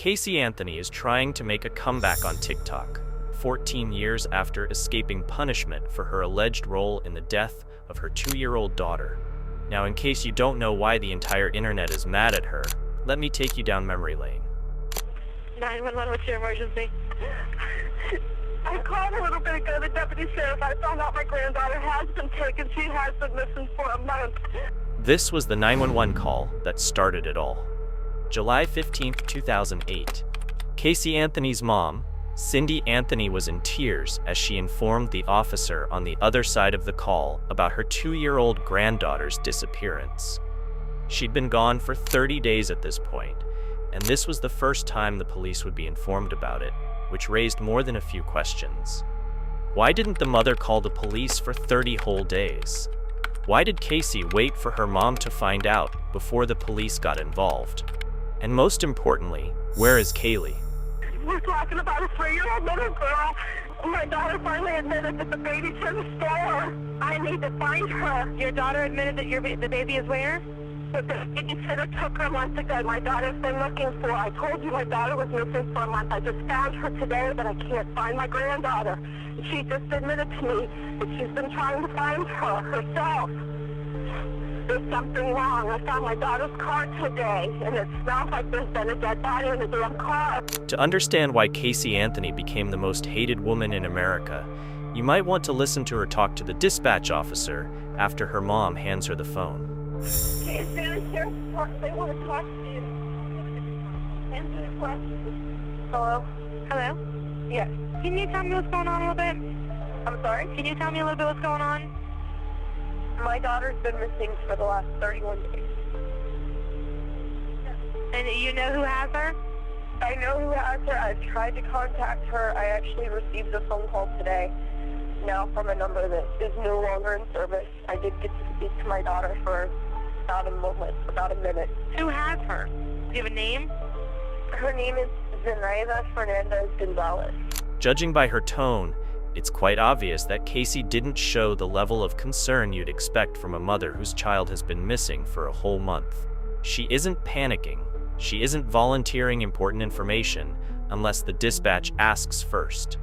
Casey Anthony is trying to make a comeback on TikTok, 14 years after escaping punishment for her alleged role in the death of her 2-year-old daughter. Now, in case you don't know why the entire internet is mad at her, let me take you down memory lane. 911, what's your emergency? I called a little bit ago, the deputy sheriff. I found out my granddaughter has been taken. She has been missing for a month. This was the 911 call that started it all. July 15, 2008. Casey Anthony's mom, Cindy Anthony, was in tears as she informed the officer on the other side of the call about her 2-year-old granddaughter's disappearance. She'd been gone for 30 days at this point, and this was the first time the police would be informed about it, which raised more than a few questions. Why didn't the mother call the police for 30 whole days? Why did Casey wait for her mom to find out before the police got involved? And most importantly, where is Kaylee? We're talking about a 3-year-old little girl. My daughter finally admitted that the baby's in the store. I need to find her. Your daughter admitted that the baby is where? But the babysitter took her months ago. My daughter's been looking for her. I told you my daughter was missing for a month. I just found her today, but I can't find my granddaughter. She just admitted to me that she's been trying to find her herself. There's something wrong. I found my daughter's car today, and it smells like there's been a dead body in the damn car. To understand why Casey Anthony became the most hated woman in America, you might want to listen to her talk to the dispatch officer after her mom hands her the phone. Hey, Sheriff, they want to talk to you. Answer the question. Hello? Hello? Yes. Can you tell me what's going on a little bit? I'm sorry? Can you tell me a little bit what's going on? My daughter's been missing for the last 31 days. And you know who has her? I know who has her. I've tried to contact her. I actually received a phone call today, now from a number that is no longer in service. I did get to speak to my daughter for about a minute. Who has her? Do you have a name? Her name is Zenaida Fernandez Gonzalez. Judging by her tone, it's quite obvious that Casey didn't show the level of concern you'd expect from a mother whose child has been missing for a whole month. She isn't panicking. She isn't volunteering important information unless the dispatch asks first.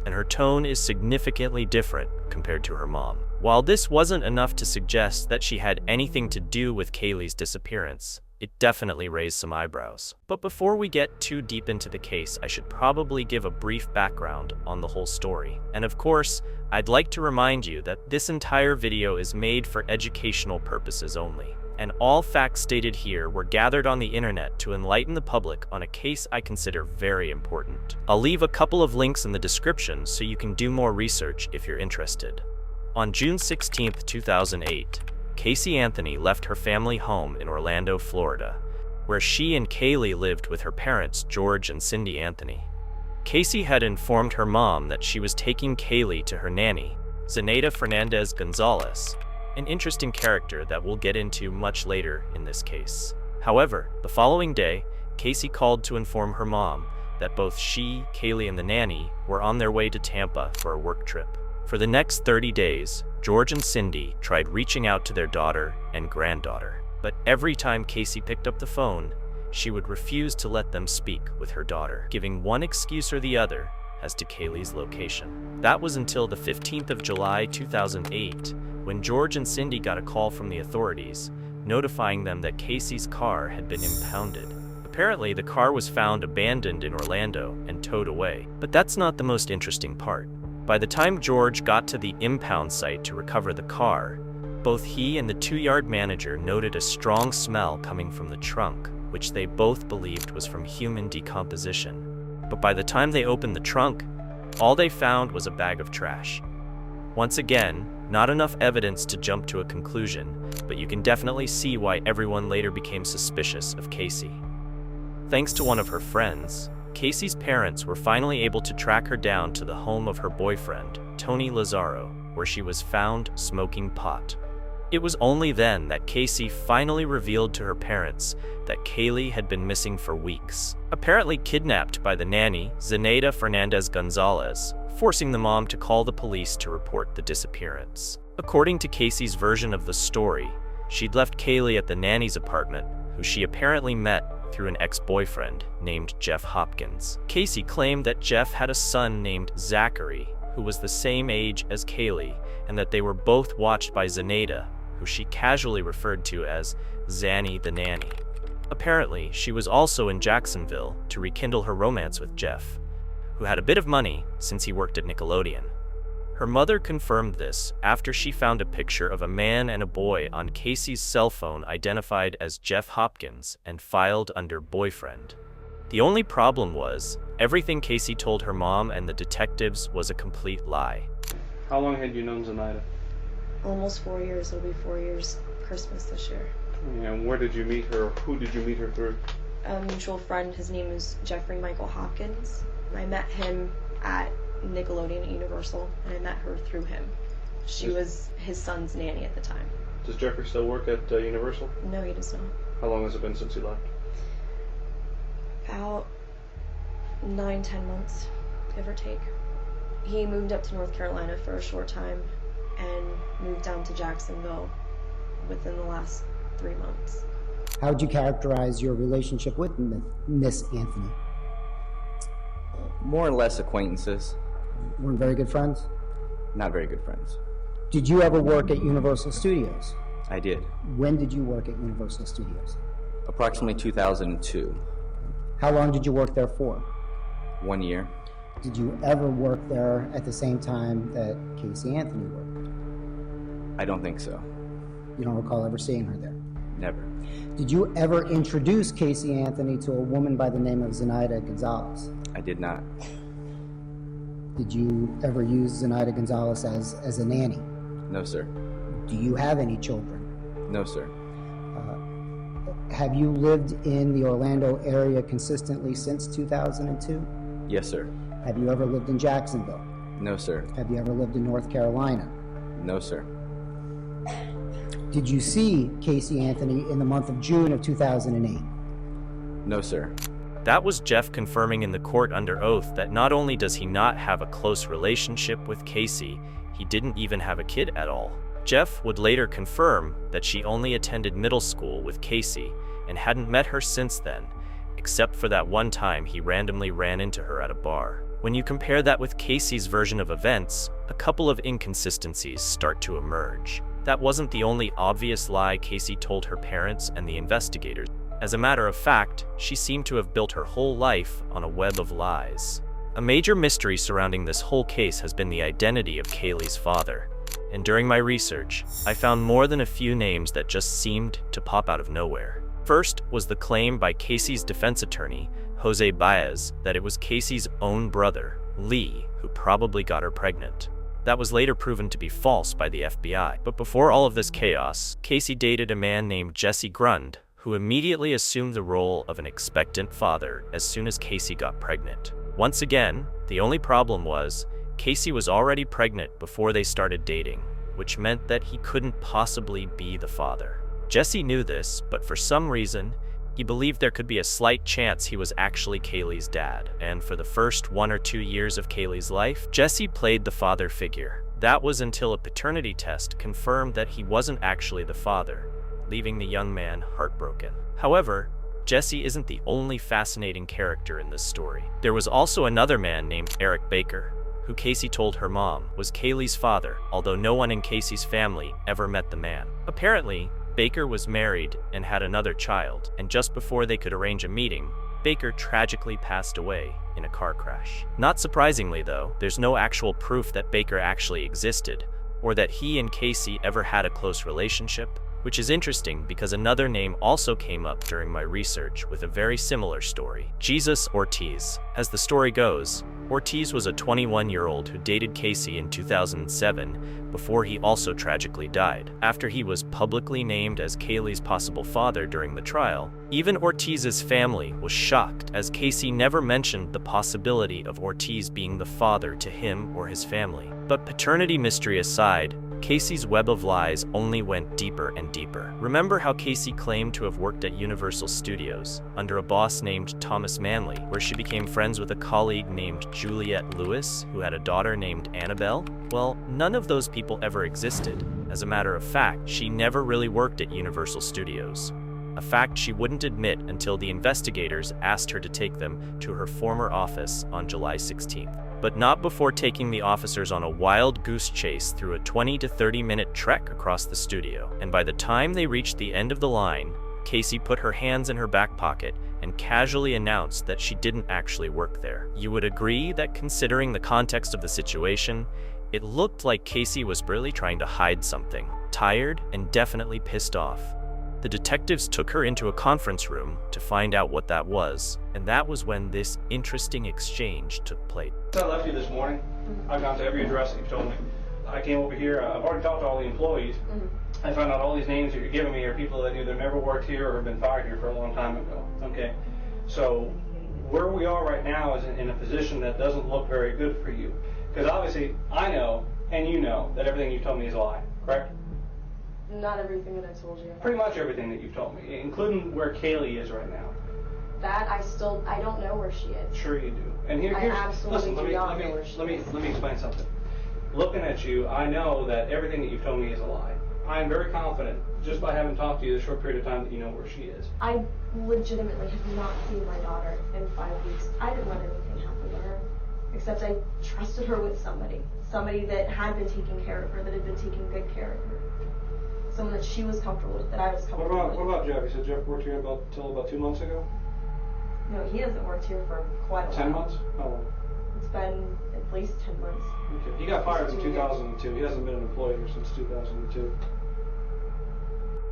And her tone is significantly different compared to her mom. While this wasn't enough to suggest that she had anything to do with Kaylee's disappearance, it definitely raised some eyebrows. But before we get too deep into the case, I should probably give a brief background on the whole story. And of course, I'd like to remind you that this entire video is made for educational purposes only. And all facts stated here were gathered on the internet to enlighten the public on a case I consider very important. I'll leave a couple of links in the description so you can do more research if you're interested. On June 16, 2008, Casey Anthony left her family home in Orlando, Florida, where she and Kaylee lived with her parents, George and Cindy Anthony. Casey had informed her mom that she was taking Kaylee to her nanny, Zenaida Fernandez Gonzalez, an interesting character that we'll get into much later in this case. However, the following day, Casey called to inform her mom that both she, Kaylee, and the nanny were on their way to Tampa for a work trip. For the next 30 days, George and Cindy tried reaching out to their daughter and granddaughter, but every time Casey picked up the phone, she would refuse to let them speak with her daughter, giving one excuse or the other as to Kaylee's location. That was until the 15th of July 2008, when George and Cindy got a call from the authorities, notifying them that Casey's car had been impounded. Apparently, the car was found abandoned in Orlando and towed away. But that's not the most interesting part. By the time George got to the impound site to recover the car, both he and the 2-yard manager noted a strong smell coming from the trunk, which they both believed was from human decomposition. But by the time they opened the trunk, all they found was a bag of trash. Once again, not enough evidence to jump to a conclusion, but you can definitely see why everyone later became suspicious of Casey. Thanks to one of her friends, Casey's parents were finally able to track her down to the home of her boyfriend, Tony Lazaro, where she was found smoking pot. It was only then that Casey finally revealed to her parents that Kaylee had been missing for weeks, apparently kidnapped by the nanny, Zenaida Fernandez Gonzalez, forcing the mom to call the police to report the disappearance. According to Casey's version of the story, she'd left Kaylee at the nanny's apartment, who she apparently met through an ex-boyfriend named Jeff Hopkins. Casey claimed that Jeff had a son named Zachary, who was the same age as Kaylee, and that they were both watched by Zenaida, who she casually referred to as Zanny the nanny. Apparently, she was also in Jacksonville to rekindle her romance with Jeff, who had a bit of money since he worked at Nickelodeon. Her mother confirmed this after she found a picture of a man and a boy on Casey's cell phone identified as Jeff Hopkins and filed under boyfriend. The only problem was, everything Casey told her mom and the detectives was a complete lie. How long had you known Zenaida? Almost 4 years. It'll be 4 years Christmas this year. And where did you meet her? Who did you meet her through? A mutual friend, his name is Jeffrey Michael Hopkins. I met him at Nickelodeon at Universal, and I met her through him. She was his son's nanny at the time. Does Jeffrey still work at Universal? No, he does not. How long has it been since he left? About 9-10 months, give or take. He moved up to North Carolina for a short time and moved down to Jacksonville within the last 3 months. How would you characterize your relationship with Miss Anthony? More or less acquaintances. Weren't very good friends? Not very good friends. Did you ever work at Universal Studios? I did. When did you work at Universal Studios? Approximately 2002. How long did you work there for? 1 year. Did you ever work there at the same time that Casey Anthony worked? I don't think so. You don't recall ever seeing her there? Never. Did you ever introduce Casey Anthony to a woman by the name of Zenaida Gonzalez? I did not. Did you ever use Zenaida Gonzalez as a nanny? No, sir. Do you have any children? No, sir. Have you lived in the Orlando area consistently since 2002? Yes, sir. Have you ever lived in Jacksonville? No, sir. Have you ever lived in North Carolina? No, sir. Did you see Casey Anthony in the month of June of 2008? No, sir. That was Jeff confirming in the court under oath that not only does he not have a close relationship with Casey, he didn't even have a kid at all. Jeff would later confirm that she only attended middle school with Casey and hadn't met her since then, except for that one time he randomly ran into her at a bar. When you compare that with Casey's version of events, a couple of inconsistencies start to emerge. That wasn't the only obvious lie Casey told her parents and the investigators. As a matter of fact, she seemed to have built her whole life on a web of lies. A major mystery surrounding this whole case has been the identity of Kaylee's father. And during my research, I found more than a few names that just seemed to pop out of nowhere. First was the claim by Casey's defense attorney, Jose Baez, that it was Casey's own brother, Lee, who probably got her pregnant. That was later proven to be false by the FBI. But before all of this chaos, Casey dated a man named Jesse Grund, who immediately assumed the role of an expectant father as soon as Casey got pregnant. Once again, the only problem was, Casey was already pregnant before they started dating, which meant that he couldn't possibly be the father. Jesse knew this, but for some reason, he believed there could be a slight chance he was actually Kaylee's dad, and for the first 1 or 2 years of Kaylee's life, Jesse played the father figure. That was until a paternity test confirmed that he wasn't actually the father, leaving the young man heartbroken. However, Jesse isn't the only fascinating character in this story. There was also another man named Eric Baker, who Casey told her mom was Kaylee's father, although no one in Casey's family ever met the man. Apparently, Baker was married and had another child, and just before they could arrange a meeting, Baker tragically passed away in a car crash. Not surprisingly though, there's no actual proof that Baker actually existed, or that he and Casey ever had a close relationship, which is interesting because another name also came up during my research with a very similar story. Jesus Ortiz. As the story goes, Ortiz was a 21-year-old who dated Casey in 2007 before he also tragically died. After he was publicly named as Kaylee's possible father during the trial, even Ortiz's family was shocked as Casey never mentioned the possibility of Ortiz being the father to him or his family. But paternity mystery aside, Casey's web of lies only went deeper and deeper. Remember how Casey claimed to have worked at Universal Studios under a boss named Thomas Manley, where she became friends with a colleague named Juliette Lewis, who had a daughter named Annabelle? Well, none of those people ever existed. As a matter of fact, she never really worked at Universal Studios. a fact she wouldn't admit until the investigators asked her to take them to her former office on July 16th. But not before taking the officers on a wild goose chase through a 20 to 30-minute trek across the studio. And by the time they reached the end of the line, Casey put her hands in her back pocket and casually announced that she didn't actually work there. You would agree that, considering the context of the situation, it looked like Casey was really trying to hide something. Tired and definitely pissed off, the detectives took her into a conference room to find out what that was, and that was when this interesting exchange took place. Since I left you this morning, I've gone to every address that you've told me. I came over here, I've already talked to all the employees. I found out all these names that you're giving me are people that either never worked here or have been fired here for a long time ago. Okay, so where we are right now is in a position that doesn't look very good for you. Because obviously, I know, and you know, that everything you've told me is a lie, correct? Not everything that I told you. Pretty much everything that you've told me, including where Kaylee is right now. That I don't know where she is. Sure you do. And here's, absolutely listen, do not know where she let me is. explain something. Looking at you, I know that everything that you've told me is a lie. I am very confident, just by having talked to you the short period of time, that you know where she is. I legitimately have not seen my daughter in 5 weeks. I didn't let anything happen to her, except I trusted her with somebody that had been taking care of her, that had been taking good care of her. Someone that she was comfortable with, that I was comfortable with. What about Jeff? You said Jeff worked here until about 2 months ago? No, he hasn't worked here for quite a while. 10 months? How long? It's been at least 10 months. Okay. He got fired in 2002. He hasn't been an employee here since 2002.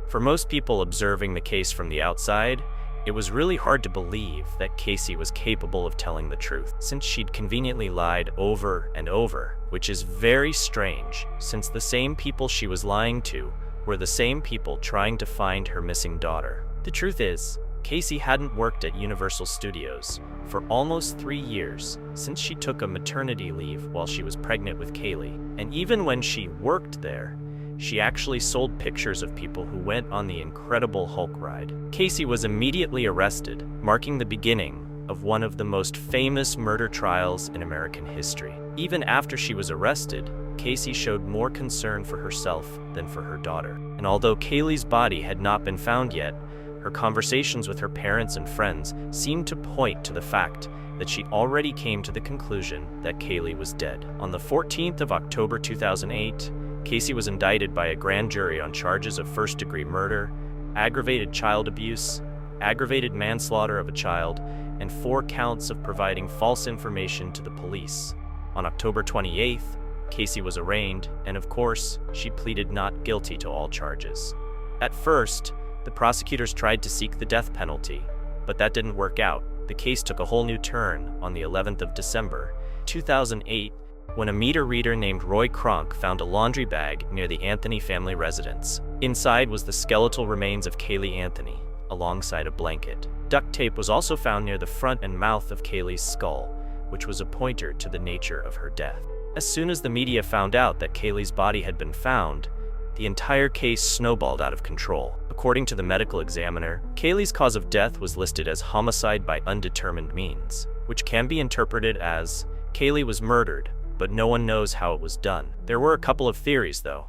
For most people observing the case from the outside, it was really hard to believe that Casey was capable of telling the truth, since she'd conveniently lied over and over, which is very strange, since the same people she was lying to were the same people trying to find her missing daughter. The truth is, Casey hadn't worked at Universal Studios for almost 3 years, since she took a maternity leave while she was pregnant with Kaylee. And even when she worked there, she actually sold pictures of people who went on the Incredible Hulk ride. Casey was immediately arrested, marking the beginning of one of the most famous murder trials in American history. Even after she was arrested, Casey showed more concern for herself than for her daughter. And although Kaylee's body had not been found yet, her conversations with her parents and friends seemed to point to the fact that she already came to the conclusion that Kaylee was dead. On the 14th of October 2008, Casey was indicted by a grand jury on charges of first-degree murder, aggravated child abuse, aggravated manslaughter of a child, and 4 counts of providing false information to the police. On October 28th, Casey was arraigned, and of course, she pleaded not guilty to all charges. At first, the prosecutors tried to seek the death penalty, but that didn't work out. The case took a whole new turn on the 11th of December, 2008, when a meter reader named Roy Kronk found a laundry bag near the Anthony family residence. Inside was the skeletal remains of Kaylee Anthony, alongside a blanket. Duct tape was also found near the front and mouth of Kaylee's skull, which was a pointer to the nature of her death. As soon as the media found out that Kaylee's body had been found, the entire case snowballed out of control. According to the medical examiner, Kaylee's cause of death was listed as homicide by undetermined means, which can be interpreted as Kaylee was murdered, but no one knows how it was done. There were a couple of theories, though.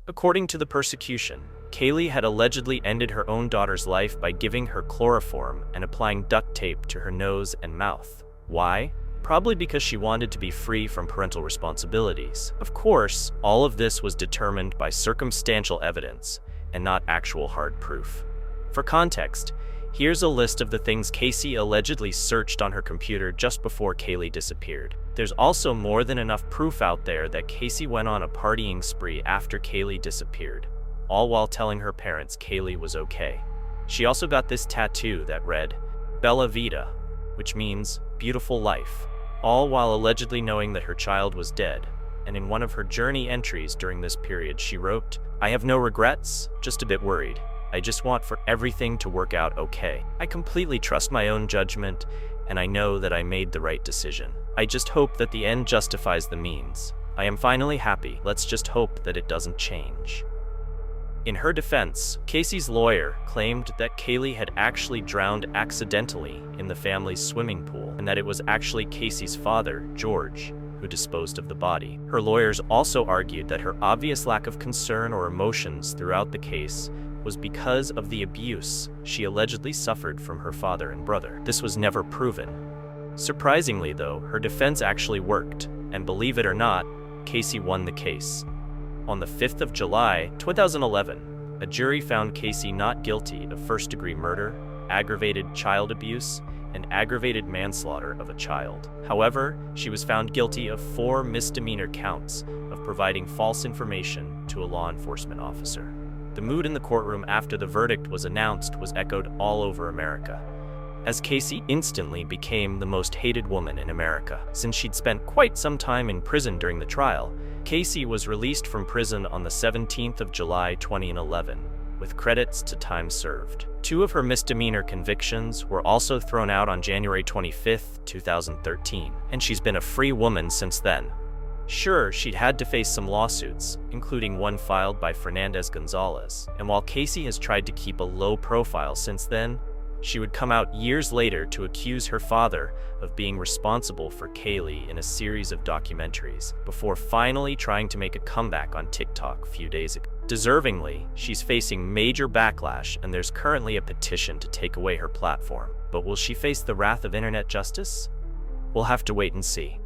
According to the prosecution, Kaylee had allegedly ended her own daughter's life by giving her chloroform and applying duct tape to her nose and mouth. Why? Probably because she wanted to be free from parental responsibilities. Of course, all of this was determined by circumstantial evidence and not actual hard proof. For context, here's a list of the things Casey allegedly searched on her computer just before Kaylee disappeared. There's also more than enough proof out there that Casey went on a partying spree after Kaylee disappeared, all while telling her parents Kaylee was okay. She also got this tattoo that read, Bella Vita, which means beautiful life, all while allegedly knowing that her child was dead. And in one of her journey entries during this period, she wrote, "I have no regrets, just a bit worried. I just want for everything to work out okay. I completely trust my own judgment, and I know that I made the right decision. I just hope that the end justifies the means. I am finally happy. Let's just hope that it doesn't change." In her defense, Casey's lawyer claimed that Kaylee had actually drowned accidentally in the family's swimming pool, and that it was actually Casey's father, George, who disposed of the body. Her lawyers also argued that her obvious lack of concern or emotions throughout the case was because of the abuse she allegedly suffered from her father and brother. This was never proven. Surprisingly, though, her defense actually worked, and believe it or not, Casey won the case. On the 5th of July, 2011, a jury found Casey not guilty of first-degree murder, aggravated child abuse, and aggravated manslaughter of a child. However, she was found guilty of 4 misdemeanor counts of providing false information to a law enforcement officer. The mood in the courtroom after the verdict was announced was echoed all over America, as Casey instantly became the most hated woman in America. Since she'd spent quite some time in prison during the trial, Casey was released from prison on the 17th of July 2011, with credits to time served. 2 of her misdemeanor convictions were also thrown out on January 25, 2013, and she's been a free woman since then. Sure, she'd had to face some lawsuits, including one filed by Fernandez Gonzalez, and while Casey has tried to keep a low profile since then, she would come out years later to accuse her father of being responsible for Kaylee in a series of documentaries, before finally trying to make a comeback on TikTok a few days ago. Deservingly, she's facing major backlash, and there's currently a petition to take away her platform. But will she face the wrath of internet justice? We'll have to wait and see.